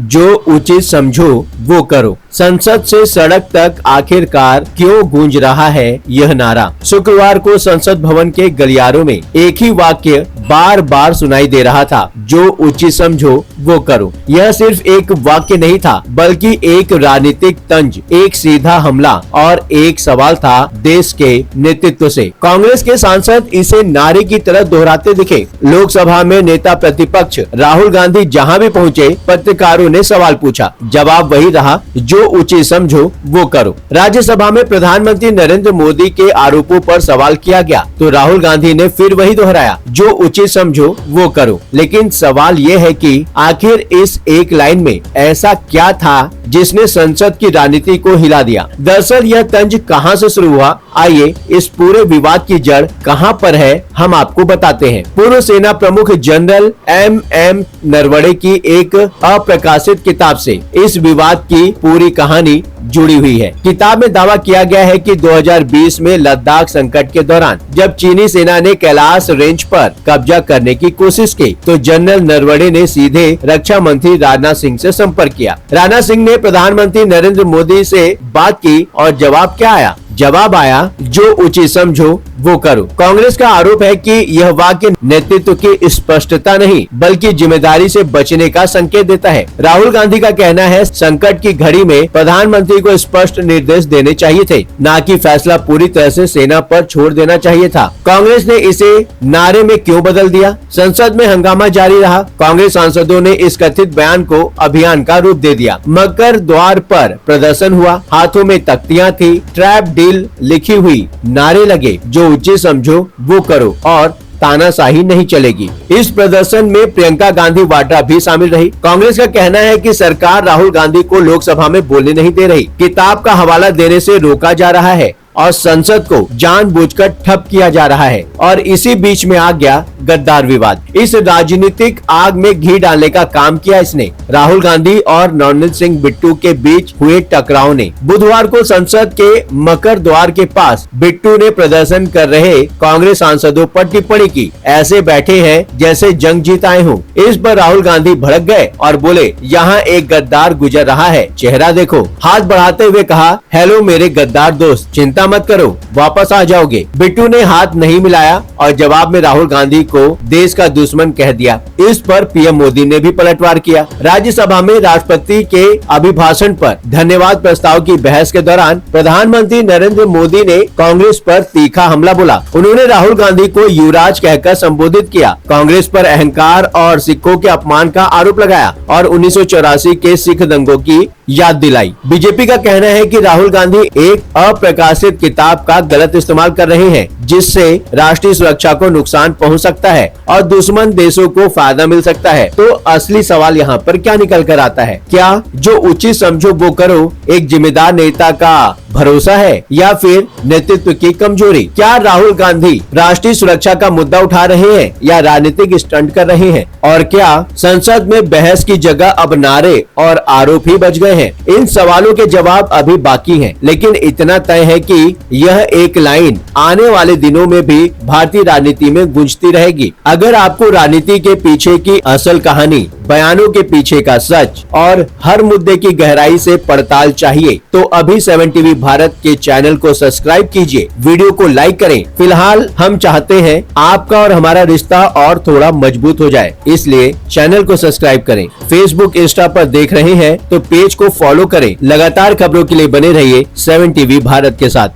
जो उचित समझो वो करो। संसद से सड़क तक आखिरकार क्यों गूंज रहा है यह नारा। शुक्रवार को संसद भवन के गलियारों में एक ही वाक्य बार बार सुनाई दे रहा था, जो उचित समझो वो करो। यह सिर्फ एक वाक्य नहीं था, बल्कि एक राजनीतिक तंज, एक सीधा हमला और एक सवाल था देश के नेतृत्व से। कांग्रेस के सांसद इसे नारे की तरह दोहराते दिखे। लोकसभा में नेता प्रतिपक्ष राहुल गांधी जहां भी पहुंचे, पत्रकारों ने सवाल पूछा, जवाब वही रहा, जो उचित समझो वो करो। राज्यसभा में प्रधानमंत्री नरेंद्र मोदी के आरोपों पर सवाल किया गया तो राहुल गांधी ने फिर वही दोहराया, जो उचित समझो वो करो। लेकिन सवाल ये है कि आखिर इस एक लाइन में ऐसा क्या था जिसने संसद की राजनीति को हिला दिया। दरअसल यह तंज कहां से शुरू हुआ, आइए इस पूरे विवाद की जड़ कहां पर है हम आपको बताते हैं। पूर्व सेना प्रमुख जनरल एम नरवणे की एक अप्रकाशित किताब से इस विवाद की पूरी कहानी जुड़ी हुई है। किताब में दावा किया गया है कि 2020 में लद्दाख संकट के दौरान जब चीनी सेना ने कैलाश रेंज पर कब्जा करने की कोशिश की, तो जनरल नरवणे ने सीधे रक्षा मंत्री राजनाथ सिंह से संपर्क किया। राजनाथ सिंह ने प्रधानमंत्री नरेंद्र मोदी से बात की और जवाब क्या आया? जवाब आया, जो उचित समझो वो करो। कांग्रेस का आरोप है कि यह वाक्य नेतृत्व की स्पष्टता नहीं, बल्कि जिम्मेदारी से बचने का संकेत देता है। राहुल गांधी का कहना है, संकट की घड़ी में प्रधानमंत्री को स्पष्ट निर्देश देने चाहिए थे, न कि फैसला पूरी तरह से सेना पर छोड़ देना चाहिए था। कांग्रेस ने इसे नारे में क्यों बदल दिया? संसद में हंगामा जारी रहा। कांग्रेस सांसदों ने इस कथित बयान को अभियान का रूप दे दिया। मकर द्वार पर प्रदर्शन हुआ, हाथों में तख्तियां थी, ट्रैप डील लिखी हुई, नारे लगे, जो उचित समझो वो करो और तानाशाही नहीं चलेगी। इस प्रदर्शन में प्रियंका गांधी वाड्रा भी शामिल रही। कांग्रेस का कहना है कि सरकार राहुल गांधी को लोकसभा में बोलने नहीं दे रही, किताब का हवाला देने से रोका जा रहा है और संसद को जानबूझकर ठप किया जा रहा है। और इसी बीच में आ गया गद्दार विवाद। इस राजनीतिक आग में घी डालने का काम किया इसने। राहुल गांधी और नवनीत सिंह बिट्टू के बीच हुए टकराव ने बुधवार को संसद के मकर द्वार के पास बिट्टू ने प्रदर्शन कर रहे कांग्रेस सांसदों पर टिप्पणी की। ऐसे बैठे हैं जैसे जंग जीत आए हों। इस पर राहुल गांधी भड़क गए और बोले, यहाँ एक गद्दार गुजर रहा है, चेहरा देखो। हाथ बढ़ाते हुए कहा, हेलो मेरे गद्दार दोस्त, चिंता मत करो, वापस आ जाओगे। बिट्टू ने हाथ नहीं मिलाया और जवाब में राहुल गांधी को देश का दुश्मन कह दिया। इस पर पीएम मोदी ने भी पलटवार किया। राज्यसभा में राष्ट्रपति के अभिभाषण पर धन्यवाद प्रस्ताव की बहस के दौरान प्रधानमंत्री नरेंद्र मोदी ने कांग्रेस पर तीखा हमला बोला। उन्होंने राहुल गांधी को युवराज कहकर संबोधित किया, कांग्रेस पर अहंकार और सिखों के अपमान का आरोप लगाया और 1984 के सिख दंगों की याद दिलाई। बीजेपी का कहना है कि राहुल गांधी एक अप्रकाशित किताब का गलत इस्तेमाल कर रहे हैं, जिससे राष्ट्रीय सुरक्षा को नुकसान पहुंच सकता है और दुश्मन देशों को फायदा मिल सकता है। तो असली सवाल यहाँ पर क्या निकल कर आता है? क्या जो उचित समझो वो करो एक जिम्मेदार नेता का भरोसा है या फिर नेतृत्व की कमजोरी? क्या राहुल गांधी राष्ट्रीय सुरक्षा का मुद्दा उठा रहे हैं या राजनीतिक स्टंट कर रहे हैं? और क्या संसद में बहस की जगह अब नारे और आरोप ही बच गए हैं? इन सवालों के जवाब अभी बाकी हैं, लेकिन इतना तय है कि यह एक लाइन आने वाले दिनों में भी भारतीय राजनीति में गूंजती रहेगी। अगर आपको राजनीति के पीछे की असल कहानी, बयानों के पीछे का सच और हर मुद्दे की गहराई से पड़ताल चाहिए, तो अभी 7 टीवी भारत के चैनल को सब्सक्राइब कीजिए, वीडियो को लाइक करें। फिलहाल हम चाहते हैं आपका और हमारा रिश्ता और थोड़ा मजबूत हो जाए, इसलिए चैनल को सब्सक्राइब करें। फेसबुक, इंस्टा पर देख रहे हैं तो पेज को फॉलो करें। लगातार खबरों के लिए बने रहिए 7 टीवी भारत के साथ।